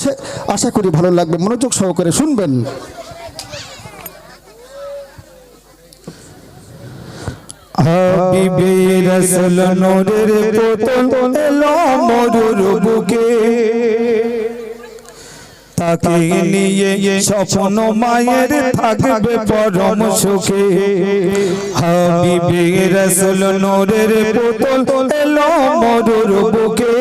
করেছে, আশা করি ভালো লাগবে, মনোযোগ সহকারে শুনবেন। হাবিবে রাসূল নূরের পুতুল এলো মরুর বুকে, তাকে নিয়ে স্বপ্ন মায়ের থাকবে পরম সুখে। হাবিবে রাসূল নূরের পুতুল এলো মরুর বুকে,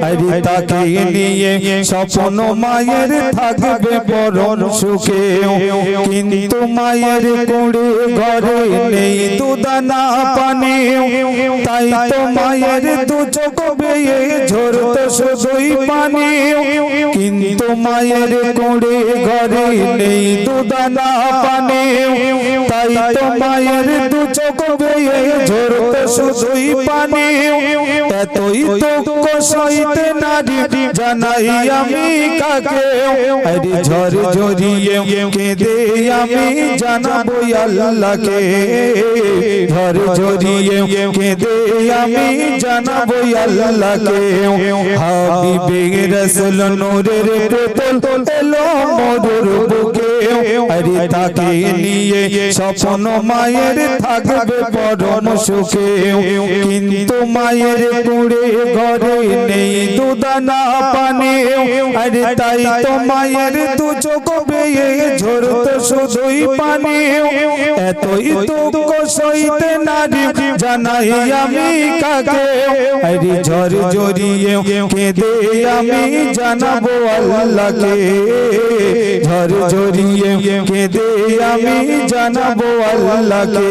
আরে তাকে নিয়ে স্বপ্ন মায়ের থাকবে পরম সুখে। কিন্তু মায়ের কুড়ে ঘরে নেই দুদানা পানি, তাই তো মায়ের দু চোখ বেয়ে ঝরতো শুধুই পানি। কিন্তু মায়ের কুড়ে ঘরে নেই দুদানা পানি, তাই তো মায়ের দু চোখ বেয়ে ঝরতো শুধুই পানি। এতই দুঃখ সইতে নারী জানাই আমি কাকে, আরে ঝড় ঝরিয়ে কেঁদে আমি জানাবো আল্লাহকে। ঝড় ঝরিয়ে কেঁদে আমি জানাবো আল্লাহকে। হাবিবে রাসূল নূরের পুতুল এলো মরুর বুকে, আরে তাকে নিয়ে স্বপ্ন মায়ের থাকবে পরম সুখে। কিন্তু মায়ের কুড়ে ঘরে নেই দুদানা পানি, আরে তাই তো মায়ের দু চোখ বেয়ে ঝরতো শুধুই পানি। এতই দুঃখ সইতে নারী জানাই আমি কাকে, আরে ঝড় ঝরিয়ে কেঁদে আমি জানাবো আল্লাহকে। ঝড় ঝরিয়ে কেঁদে আমি জানাবো আল্লাহকে।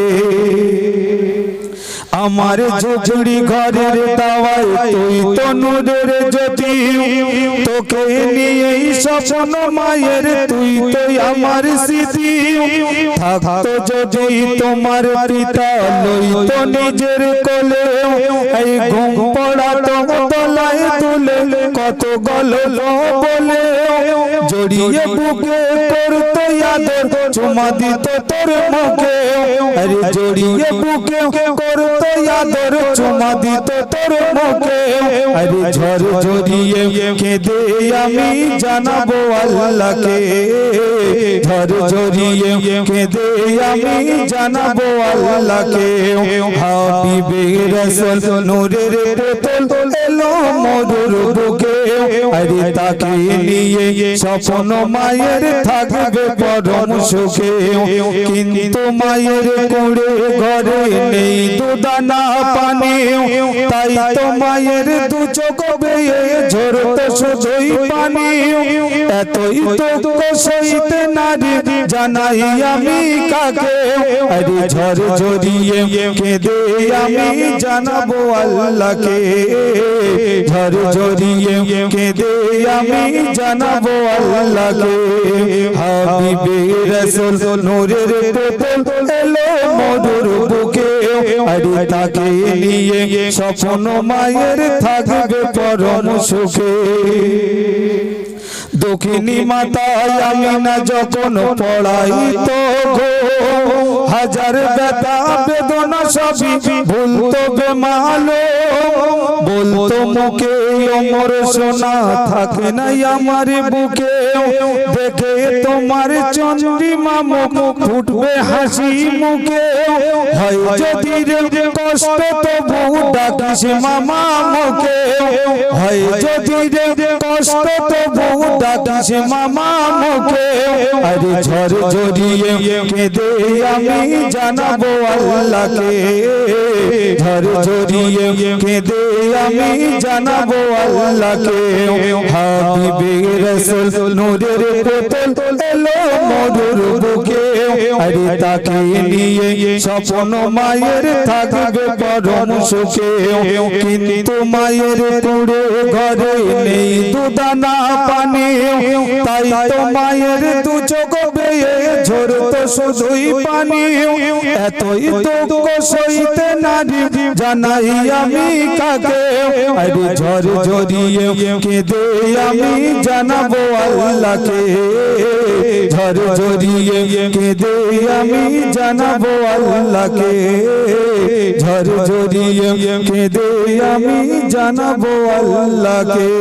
আমার ঝুড়ি ঘরের দাওয়ায় তুই তো নূরের জ্যোতি, তোকে নিয়েই স্বপ্ন মায়ের তুই তো আমার স্মৃতি। থাকতো যদি তোমার পিতা লইতো নিজের কোলে, এই ঘুম পড়া তলায় তুলে কত গল্প বলে। জড়িয়ে বুকে করতো আদর চুমা দিত তোর মুখে, আরে জড়িয়ে বুকে করতো আদর চুমা দিত তোর মুখে। আরে ঝড় ঝরিয়ে কেঁদে আমি জানাবো আল্লাহকে। ঝড় ঝরিয়ে কেঁদে আমি জানাবো আল্লাহকে। হাবিবে রাসূল নূরের পুতুল এলো মরুর বুকে, আরে তাকে নিয়ে স্বপ্ন মায়ের থাকবে পরম সুখে। কিন্তু মায়ের কুড়ে ঘরে নেই দুদানা পানি, তাই তো মায়ের দু চোখ বেয়ে ঝরতো শুধুই পানি। এতই দুঃখ সইতে নারী জানাই আমি কাকে, আরে ঝড় ঝরিয়ে কেঁদে আমি জানাবো আল্লাহকে। ঝড় ঝরিয়ে কেঁদে আমি জানাবো আল্লাহকে। হাবিবে রাসূল নূরের পুতুল এলো মরুর বুকে, আরে তাকে নিয়ে স্বপ্ন মায়ের থাকবে পরম সুখে। দক্ষিণী মাতায় আমিনা যখন পড়াইতো গো, হাজার ব্যথা বেদনা সবই ভুলতো বেমালো। বলতো মুখে ওমর সোনা থাকে নাই আমার বুকে, দেখে তোমার চন্দ্রিমা মুখ ফুটবে হাসি মুখে। হয় যদি রে কষ্ট তবু ডাকিস মামা মুখে, হয় যদি রে কষ্ট তবু ডাকিস মামা মুখে। আরে ঝড় ঝরিয়ে কেঁদে আমি জানাবো আল্লাহকে। ঝড় ঝরিয়ে কেঁদে আমি জানাবো আল্লাহকে। হাবিবে রাসূল নূরের পুতুল এলো মরুর বুকে, আরে তাকে নিয়ে স্বপ্ন মায়ের থাকবে পরম সুখে। কিন্তু মায়ের কুড়ে ঘরে নেই দুদানা পানি, তাই তো মায়ের দু চোখ বেয়ে ঝরতো শুধুই পানি। এতই দুঃখ সইতে নারী জানাই আমি কাকে, আরে ঝড় ঝরিয়ে কেঁদে আমি জানাবো আল্লাহকে। ঝড় ঝরিয়ে কেঁদে আমি জানাবো আল্লাহকে। ঝড় ঝরিয়ে কেঁদে আমি জানাবো আল্লাহকে।